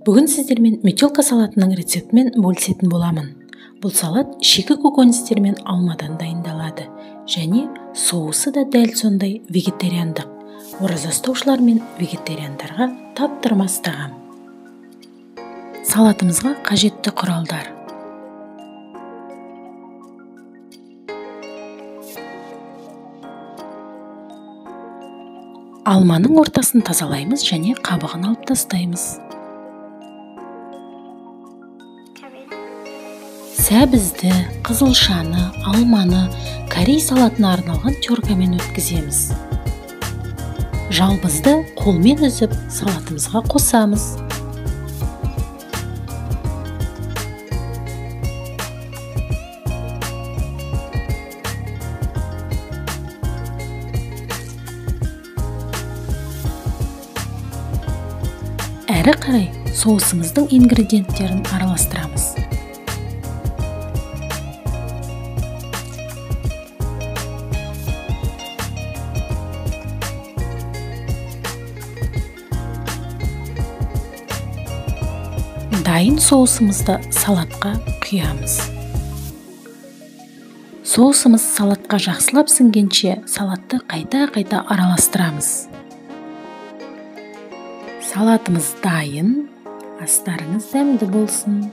Бүгін сіздермен метелка салатының рецептімен бөлісетін боламын. Бұл салат шикі көкөністер мен алмадан дайындалады және соусы да дәл сондай вегетариандық. Ораза ұстаушылар мен вегетариандарға таптырмас тағам. Салатымызға қажетті құралдар: алманың ортасын тазалаймыз және қабығын алып тастаймыз. Сәбізді, қызылшаны, алманы корей салатына арналған теркамен өткіземіз. Жалбызды қолмен үзіп салатымызға қосамыз. Әрі қарай соусымыздың ингредиенттерін араластырамыз. Дайын соусымызды салатқа құямыз. Соусымыз салатқа жақсылап сіңгенше салатты қайта-қайта араластырамыз. Салатымыз дайын, астарыңыз дәмді болсын.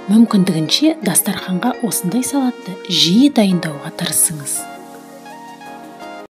Мүмкіндігінше дастарханға осындай салатты жиі дайындауға тырысыңыз.